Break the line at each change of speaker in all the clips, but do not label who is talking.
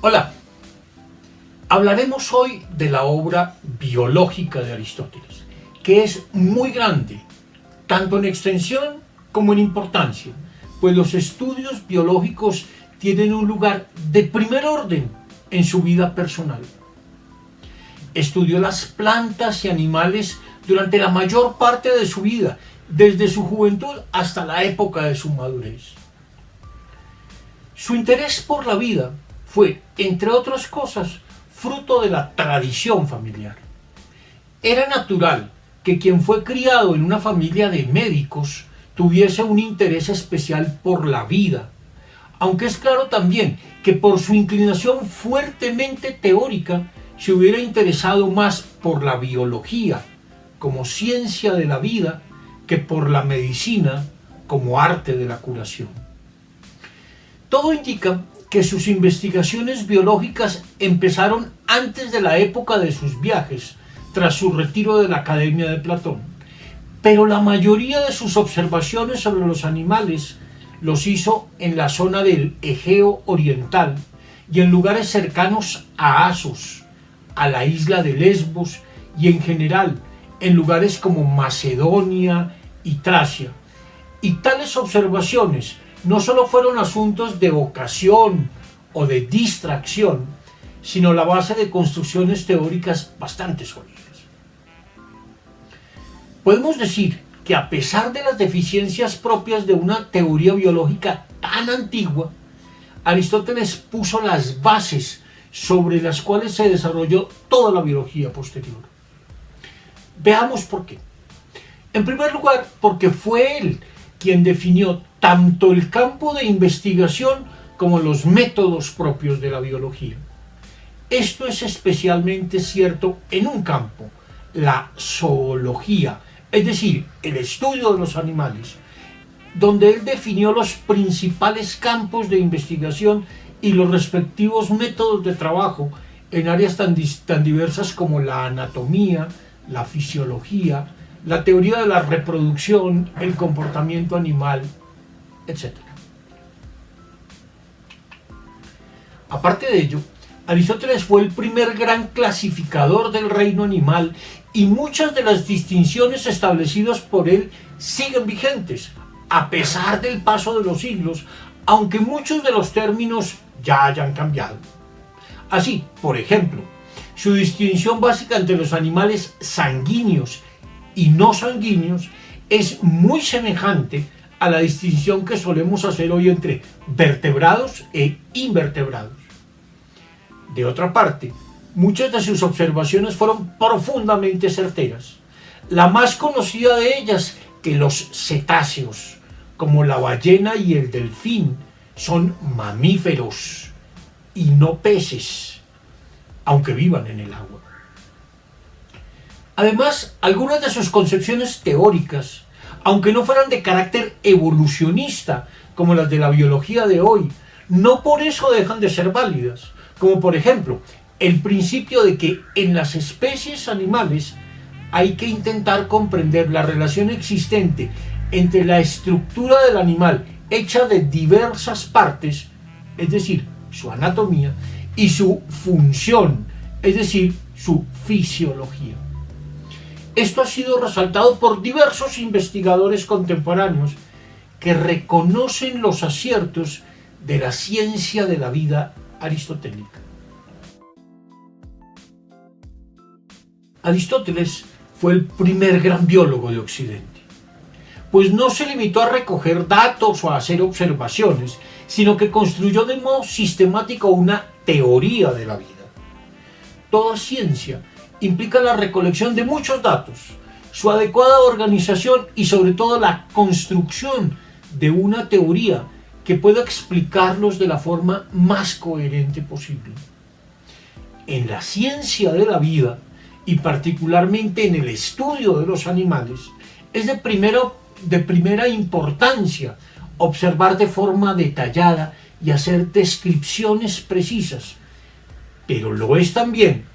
Hola, hablaremos hoy de la obra biológica de Aristóteles, que es muy grande, tanto en extensión como en importancia, pues los estudios biológicos tienen un lugar de primer orden en su vida personal. Estudió las plantas y animales durante la mayor parte de su vida, desde su juventud hasta la época de su madurez. Su interés por la vida fue, entre otras cosas, fruto de la tradición familiar. Era natural que quien fue criado en una familia de médicos tuviese un interés especial por la vida, aunque es claro también que por su inclinación fuertemente teórica se hubiera interesado más por la biología como ciencia de la vida que por la medicina como arte de la curación. Todo indica que sus investigaciones biológicas empezaron antes de la época de sus viajes, tras su retiro de la Academia de Platón, pero la mayoría de sus observaciones sobre los animales los hizo en la zona del Egeo Oriental y en lugares cercanos a Asos, a la isla de Lesbos y en general en lugares como Macedonia y Tracia. Y tales observaciones no solo fueron asuntos de ocasión o de distracción, sino la base de construcciones teóricas bastante sólidas. Podemos decir que a pesar de las deficiencias propias de una teoría biológica tan antigua, Aristóteles puso las bases sobre las cuales se desarrolló toda la biología posterior. Veamos por qué. En primer lugar, porque fue él quien definió tanto el campo de investigación como los métodos propios de la biología. Esto es especialmente cierto en un campo, la zoología, es decir, el estudio de los animales, donde él definió los principales campos de investigación y los respectivos métodos de trabajo en áreas tan diversas como la anatomía, la fisiología, la teoría de la reproducción, el comportamiento animal, etc. Aparte de ello, Aristóteles fue el primer gran clasificador del reino animal y muchas de las distinciones establecidas por él siguen vigentes, a pesar del paso de los siglos, aunque muchos de los términos ya hayan cambiado. Así, por ejemplo, su distinción básica entre los animales sanguíneos y no sanguíneos es muy semejante a la distinción que solemos hacer hoy entre vertebrados e invertebrados. De otra parte, muchas de sus observaciones fueron profundamente certeras. La más conocida de ellas, que los cetáceos, como la ballena y el delfín, son mamíferos y no peces, aunque vivan en el agua. Además, algunas de sus concepciones teóricas, aunque no fueran de carácter evolucionista como las de la biología de hoy, no por eso dejan de ser válidas, como por ejemplo el principio de que en las especies animales hay que intentar comprender la relación existente entre la estructura del animal hecha de diversas partes, es decir, su anatomía, y su función, es decir, su fisiología. Esto ha sido resaltado por diversos investigadores contemporáneos que reconocen los aciertos de la ciencia de la vida aristotélica. Aristóteles fue el primer gran biólogo de Occidente, pues no se limitó a recoger datos o a hacer observaciones, sino que construyó de modo sistemático una teoría de la vida. Toda ciencia implica la recolección de muchos datos, su adecuada organización y sobre todo la construcción de una teoría que pueda explicarlos de la forma más coherente posible. En la ciencia de la vida, y particularmente en el estudio de los animales, es de primera importancia observar de forma detallada y hacer descripciones precisas, pero lo es también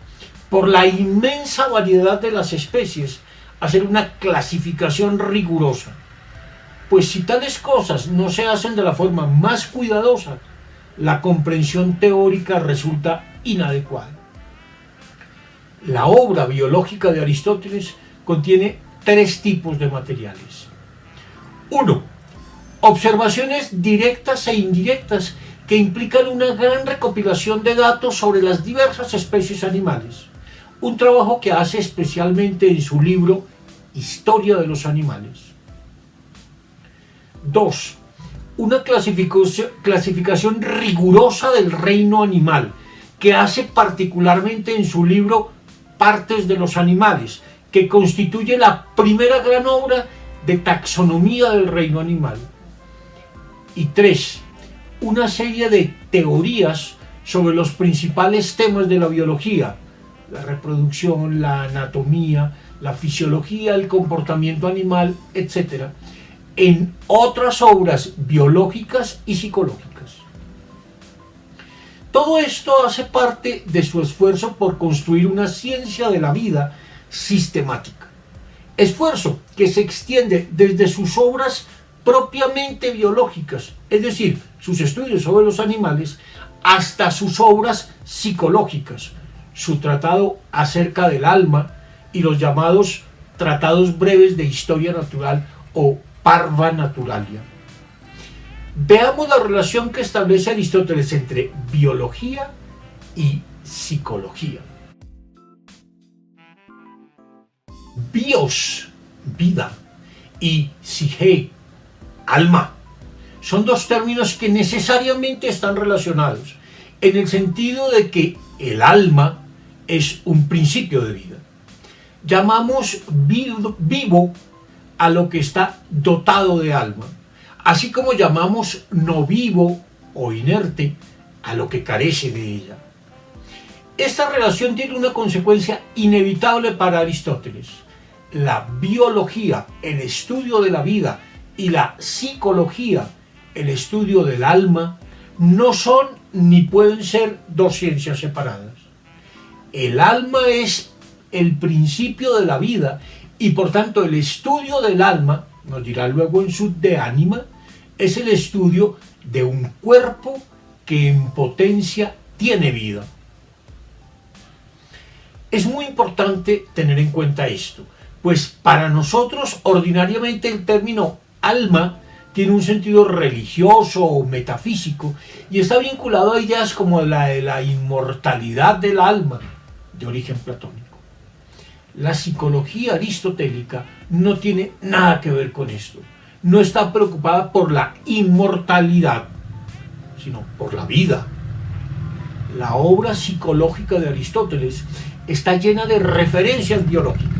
por la inmensa variedad de las especies, hacer una clasificación rigurosa, pues si tales cosas no se hacen de la forma más cuidadosa, la comprensión teórica resulta inadecuada. La obra biológica de Aristóteles contiene tres tipos de materiales. 1. Observaciones directas e indirectas que implican una gran recopilación de datos sobre las diversas especies animales. Un trabajo que hace especialmente en su libro Historia de los Animales. 2. Una clasificación rigurosa del reino animal, que hace particularmente en su libro Partes de los Animales, que constituye la primera gran obra de taxonomía del reino animal. Y 3. Una serie de teorías sobre los principales temas de la biología: la reproducción, la anatomía, la fisiología, el comportamiento animal, etc., en otras obras biológicas y psicológicas. Todo esto hace parte de su esfuerzo por construir una ciencia de la vida sistemática. Esfuerzo que se extiende desde sus obras propiamente biológicas, es decir, sus estudios sobre los animales, hasta sus obras psicológicas, su tratado acerca del alma y los llamados tratados breves de historia natural o Parva Naturalia. Veamos la relación que establece Aristóteles entre biología y psicología. Bios, vida, y psique, alma, son dos términos que necesariamente están relacionados, en el sentido de que el alma es un principio de vida. Llamamos vivo a lo que está dotado de alma, así como llamamos no vivo o inerte a lo que carece de ella. Esta relación tiene una consecuencia inevitable para Aristóteles. La biología, el estudio de la vida, y la psicología, el estudio del alma, no son ni pueden ser dos ciencias separadas. El alma es el principio de la vida y por tanto el estudio del alma, nos dirá luego en su De Anima, es el estudio de un cuerpo que en potencia tiene vida. Es muy importante tener en cuenta esto, pues para nosotros ordinariamente el término alma tiene un sentido religioso o metafísico y está vinculado a ideas como la de la inmortalidad del alma, de origen platónico. La psicología aristotélica no tiene nada que ver con esto. No está preocupada por la inmortalidad, sino por la vida. La obra psicológica de Aristóteles está llena de referencias biológicas.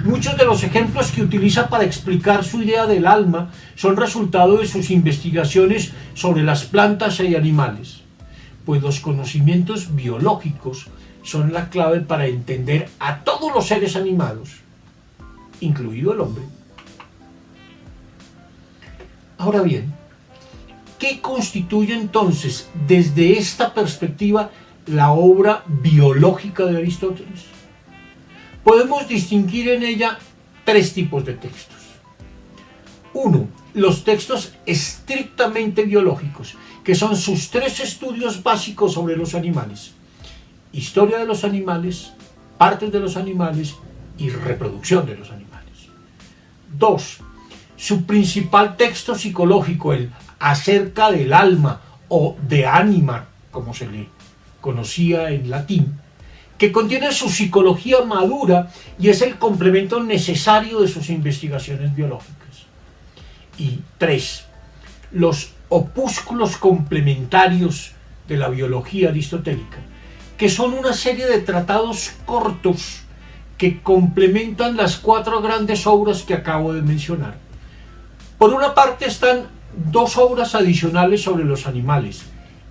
Muchos de los ejemplos que utiliza para explicar su idea del alma son resultado de sus investigaciones sobre las plantas y animales, pues los conocimientos biológicos son la clave para entender a todos los seres animados, incluido el hombre. Ahora bien, ¿qué constituye entonces desde esta perspectiva la obra biológica de Aristóteles? Podemos distinguir en ella tres tipos de textos. 1. Los textos estrictamente biológicos, que son sus tres estudios básicos sobre los animales: historia de los animales, partes de los animales y reproducción de los animales. 2. Su principal texto psicológico, el acerca del alma o de anima, como se le conocía en latín, que contiene su psicología madura y es el complemento necesario de sus investigaciones biológicas. Y 3. Los opúsculos complementarios de la biología aristotélica, que son una serie de tratados cortos que complementan las cuatro grandes obras que acabo de mencionar. Por una parte están dos obras adicionales sobre los animales: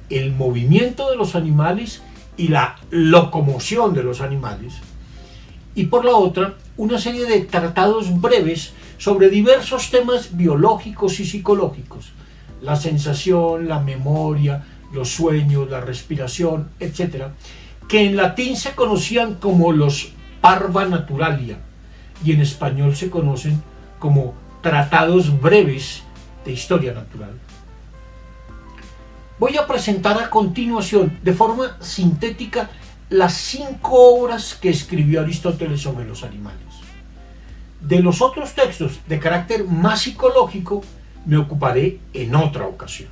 el movimiento de los animales y la locomoción de los animales. Y por la otra, una serie de tratados breves sobre diversos temas biológicos y psicológicos: la sensación, la memoria, los sueños, la respiración, etc., que en latín se conocían como los Parva Naturalia y en español se conocen como tratados breves de historia natural. Voy a presentar a continuación, de forma sintética, las 5 obras que escribió Aristóteles sobre los animales. De los otros textos de carácter más psicológico me ocuparé en otra ocasión.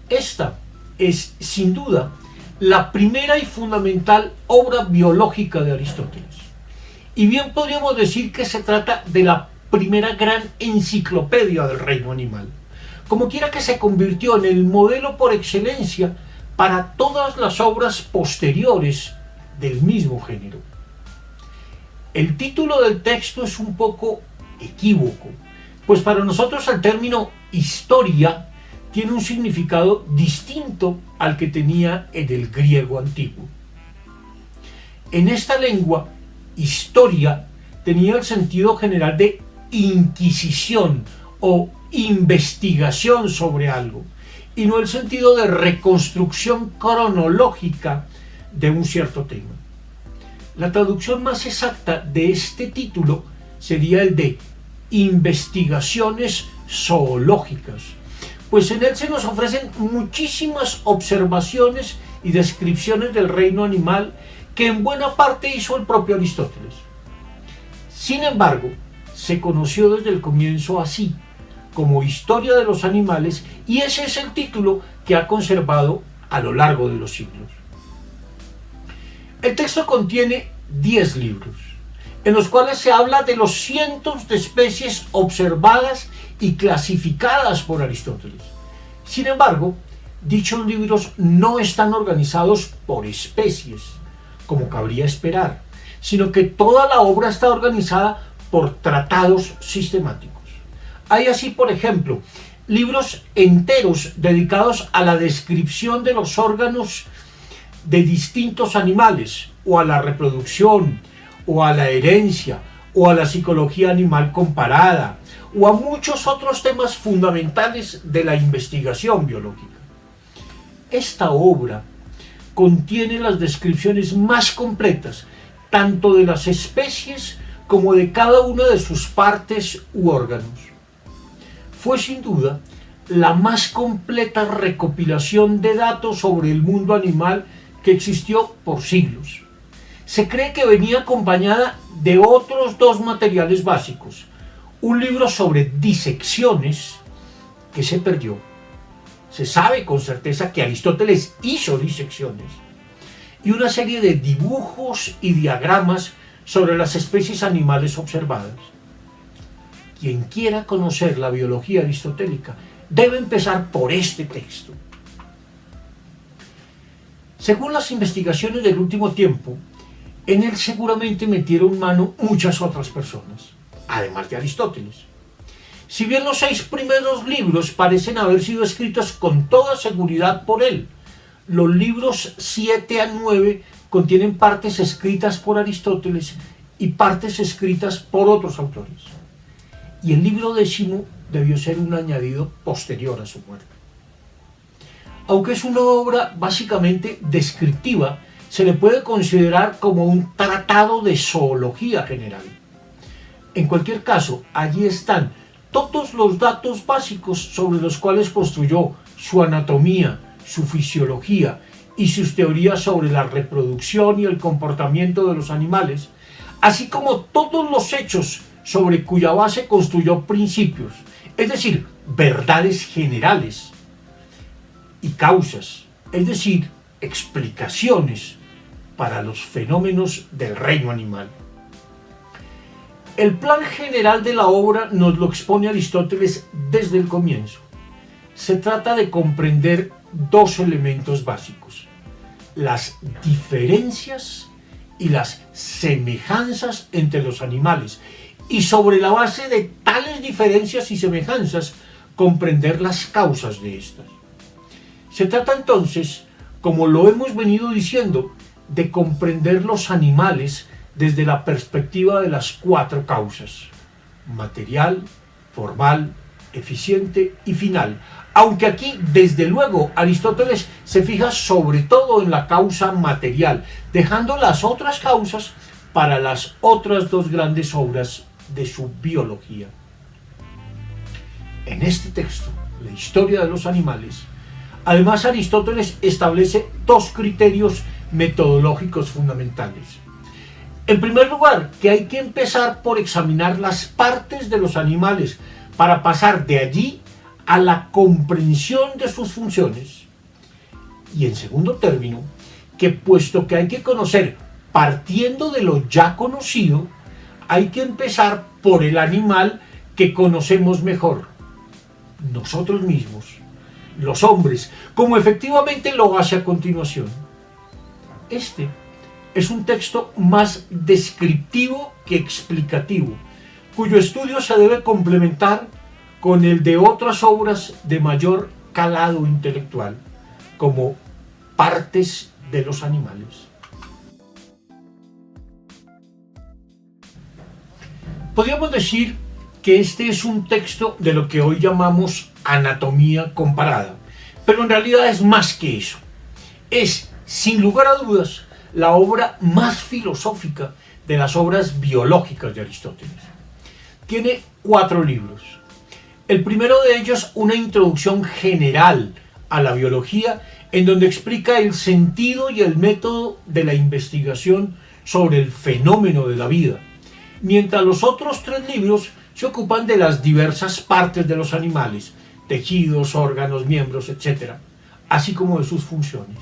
Esta es, sin duda, la primera y fundamental obra biológica de Aristóteles. Y bien podríamos decir que se trata de la primera gran enciclopedia del reino animal. Como quiera que se convirtió en el modelo por excelencia para todas las obras posteriores del mismo género. El título del texto es un poco equívoco, pues para nosotros el término historia tiene un significado distinto al que tenía en el griego antiguo. En esta lengua, historia tenía el sentido general de inquisición o investigación sobre algo, y no el sentido de reconstrucción cronológica de un cierto tema. La traducción más exacta de este título sería el de investigaciones zoológicas, pues en él se nos ofrecen muchísimas observaciones y descripciones del reino animal que en buena parte hizo el propio Aristóteles. Sin embargo, se conoció desde el comienzo así, como Historia de los Animales, y ese es el título que ha conservado a lo largo de los siglos. El texto contiene 10 libros, en los cuales se habla de los cientos de especies observadas y clasificadas por Aristóteles. Sin embargo, dichos libros no están organizados por especies, como cabría esperar, sino que toda la obra está organizada por tratados sistemáticos. Hay así, por ejemplo, libros enteros dedicados a la descripción de los órganos de distintos animales, o a la reproducción, o a la herencia, o a la psicología animal comparada, o a muchos otros temas fundamentales de la investigación biológica. Esta obra contiene las descripciones más completas, tanto de las especies como de cada una de sus partes u órganos. Fue sin duda la más completa recopilación de datos sobre el mundo animal que existió por siglos. Se cree que venía acompañada de otros 2 materiales básicos: un libro sobre disecciones que se perdió. Se sabe con certeza que Aristóteles hizo disecciones, y una serie de dibujos y diagramas sobre las especies animales observadas. Quien quiera conocer la biología aristotélica debe empezar por este texto. Según las investigaciones del último tiempo, en él seguramente metieron mano muchas otras personas, además de Aristóteles. Si bien los 6 primeros libros parecen haber sido escritos con toda seguridad por él, los libros 7 a 9 contienen partes escritas por Aristóteles y partes escritas por otros autores. Y el libro 10 debió ser un añadido posterior a su muerte. Aunque es una obra básicamente descriptiva, se le puede considerar como un tratado de zoología general. En cualquier caso, allí están todos los datos básicos sobre los cuales construyó su anatomía, su fisiología y sus teorías sobre la reproducción y el comportamiento de los animales, así como todos los hechos sobre cuya base construyó principios, es decir, verdades generales, y causas, es decir, explicaciones para los fenómenos del reino animal. El plan general de la obra nos lo expone Aristóteles desde el comienzo. Se trata de comprender 2 elementos básicos: las diferencias y las semejanzas entre los animales, y sobre la base de tales diferencias y semejanzas, comprender las causas de estas. Se trata entonces, como lo hemos venido diciendo, de comprender los animales desde la perspectiva de las 4 causas: material, formal, eficiente y final. Aunque aquí, desde luego, Aristóteles se fija sobre todo en la causa material, dejando las otras causas para las otras 2 grandes obras de su biología. En este texto, la historia de los animales, además Aristóteles establece dos criterios metodológicos fundamentales. En primer lugar, que hay que empezar por examinar las partes de los animales para pasar de allí a la comprensión de sus funciones. Y en segundo término, que puesto que hay que conocer partiendo de lo ya conocido, hay que empezar por el animal que conocemos mejor, nosotros mismos, los hombres, como efectivamente lo hace a continuación. Este es un texto más descriptivo que explicativo, cuyo estudio se debe complementar con el de otras obras de mayor calado intelectual, como Partes de los animales. Podríamos decir que este es un texto de lo que hoy llamamos anatomía comparada, pero en realidad es más que eso. Es, sin lugar a dudas, la obra más filosófica de las obras biológicas de Aristóteles. Tiene 4 libros. El primero de ellos, una introducción general a la biología, en donde explica el sentido y el método de la investigación sobre el fenómeno de la vida, mientras los otros 3 libros se ocupan de las diversas partes de los animales, tejidos, órganos, miembros, etc., así como de sus funciones.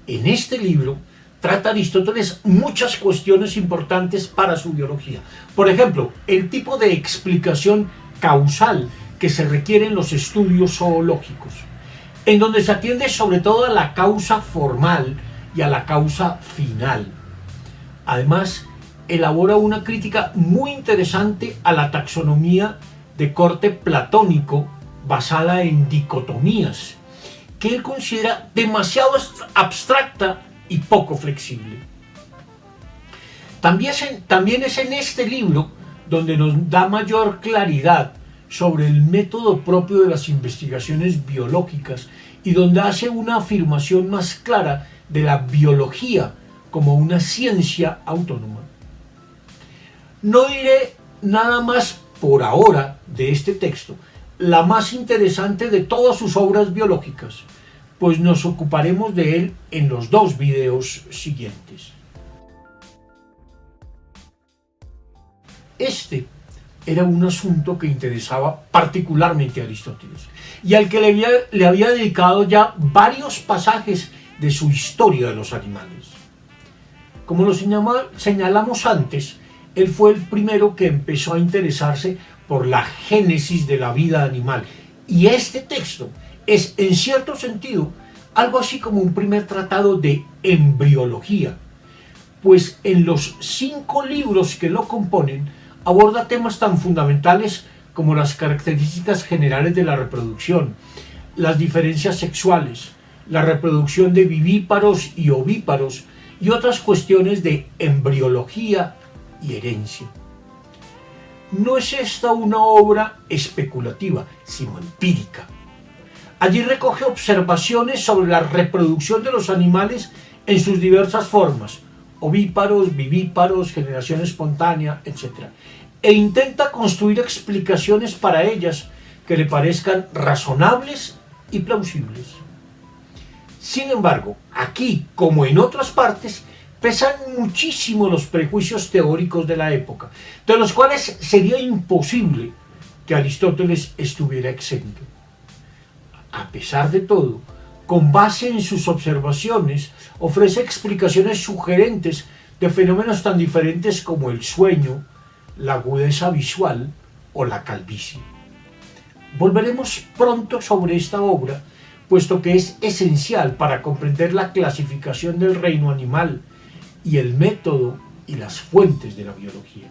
En este libro trata Aristóteles muchas cuestiones importantes para su biología. Por ejemplo, el tipo de explicación causal que se requiere en los estudios zoológicos, en donde se atiende sobre todo a la causa formal y a la causa final. Además, elabora una crítica muy interesante a la taxonomía de corte platónico basada en dicotomías, que él considera demasiado abstracta y poco flexible. También es en este libro donde nos da mayor claridad sobre el método propio de las investigaciones biológicas y donde hace una afirmación más clara de la biología como una ciencia autónoma. No diré nada más por ahora de este texto, la más interesante de todas sus obras biológicas, pues nos ocuparemos de él en los 2 videos siguientes. Este era un asunto que interesaba particularmente a Aristóteles y al que le había dedicado ya varios pasajes de su historia de los animales. Como lo señalamos antes, él fue el primero que empezó a interesarse por la génesis de la vida animal, y este texto es, en cierto sentido, algo así como un primer tratado de embriología, pues en los 5 libros que lo componen aborda temas tan fundamentales como las características generales de la reproducción, las diferencias sexuales, la reproducción de vivíparos y ovíparos y otras cuestiones de embriología y herencia. No es esta una obra especulativa, sino empírica. Allí recoge observaciones sobre la reproducción de los animales en sus diversas formas, ovíparos, vivíparos, generación espontánea, etc., e intenta construir explicaciones para ellas que le parezcan razonables y plausibles. Sin embargo, aquí, como en otras partes, pesan muchísimo los prejuicios teóricos de la época, de los cuales sería imposible que Aristóteles estuviera exento. A pesar de todo, con base en sus observaciones, ofrece explicaciones sugerentes de fenómenos tan diferentes como el sueño, la agudeza visual o la calvicie. Volveremos pronto sobre esta obra, puesto que es esencial para comprender la clasificación del reino animal y el método y las fuentes de la biología.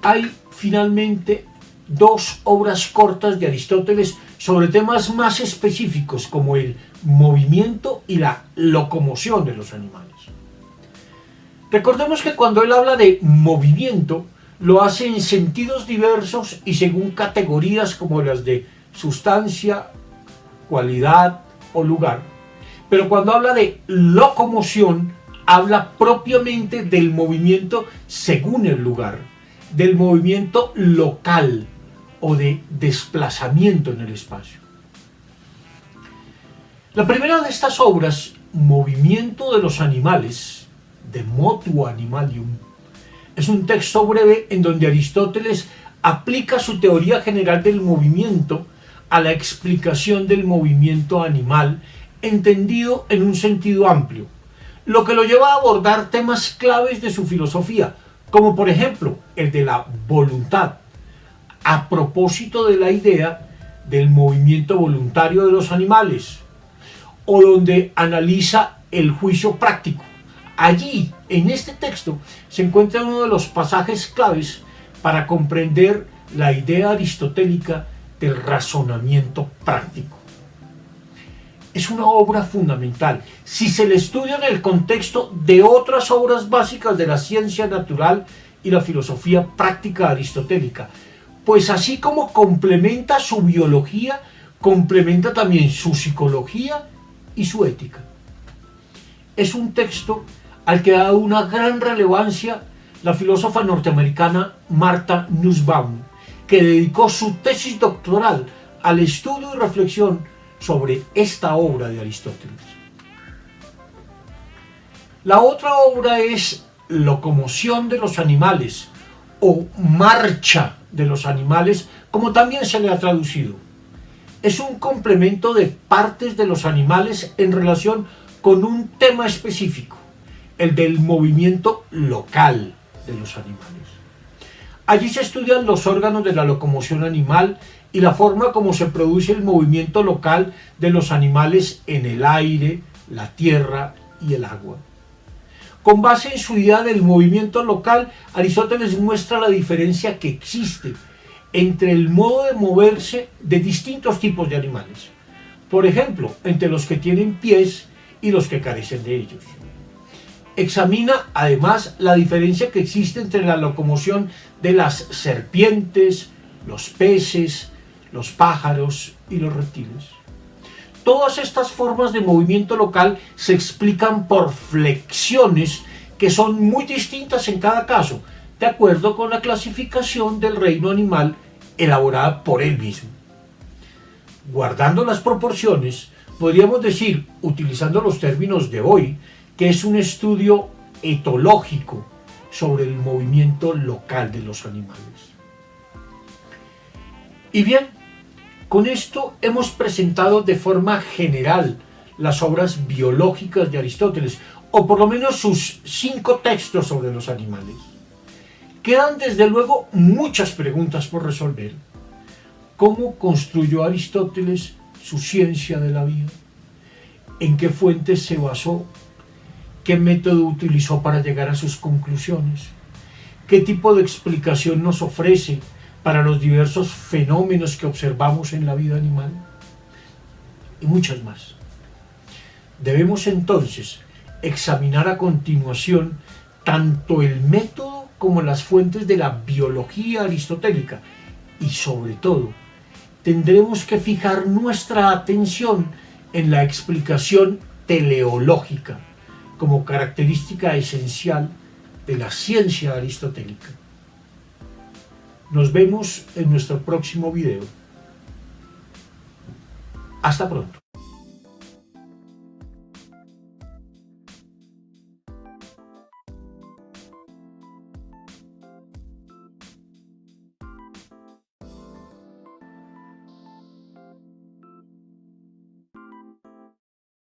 Hay finalmente 2 obras cortas de Aristóteles sobre temas más específicos como el movimiento y la locomoción de los animales. Recordemos que cuando él habla de movimiento, lo hace en sentidos diversos y según categorías como las de sustancia, cualidad o lugar. Pero cuando habla de locomoción, habla propiamente del movimiento según el lugar, del movimiento local o de desplazamiento en el espacio. La primera de estas obras, Movimiento de los animales, De motu animalium, es un texto breve en donde Aristóteles aplica su teoría general del movimiento a la explicación del movimiento animal, entendido en un sentido amplio, lo que lo lleva a abordar temas claves de su filosofía, como por ejemplo el de la voluntad, a propósito de la idea del movimiento voluntario de los animales, o donde analiza el juicio práctico. Allí, en este texto, se encuentra uno de los pasajes claves para comprender la idea aristotélica del razonamiento práctico. Es una obra fundamental si se le estudia en el contexto de otras obras básicas de la ciencia natural y la filosofía práctica aristotélica, pues así como complementa su biología, complementa también su psicología y su ética. Es un texto al que ha dado una gran relevancia la filósofa norteamericana Martha Nussbaum, que dedicó su tesis doctoral al estudio y reflexión sobre esta obra de Aristóteles. La otra obra es Locomoción de los animales o Marcha de los animales, como también se le ha traducido. Es un complemento de partes de los animales en relación con un tema específico, el del movimiento local de los animales. Allí se estudian los órganos de la locomoción animal y la forma como se produce el movimiento local de los animales en el aire, la tierra y el agua. Con base en su idea del movimiento local, Aristóteles muestra la diferencia que existe entre el modo de moverse de distintos tipos de animales. Por ejemplo, entre los que tienen pies y los que carecen de ellos. Examina además la diferencia que existe entre la locomoción de las serpientes, los peces, los pájaros y los reptiles. Todas estas formas de movimiento local se explican por flexiones que son muy distintas en cada caso, de acuerdo con la clasificación del reino animal elaborada por él mismo. Guardando las proporciones, podríamos decir, utilizando los términos de hoy, que es un estudio etológico sobre el movimiento local de los animales. Y bien, con esto hemos presentado de forma general las obras biológicas de Aristóteles, o por lo menos sus 5 textos sobre los animales. Quedan desde luego muchas preguntas por resolver. ¿Cómo construyó Aristóteles su ciencia de la vida? ¿En qué fuentes se basó? ¿Qué método utilizó para llegar a sus conclusiones? ¿Qué tipo de explicación nos ofrece para los diversos fenómenos que observamos en la vida animal? Y muchas más. Debemos entonces examinar a continuación tanto el método como las fuentes de la biología aristotélica y sobre todo tendremos que fijar nuestra atención en la explicación teleológica como característica esencial de la ciencia aristotélica. Nos vemos en nuestro próximo video. Hasta pronto.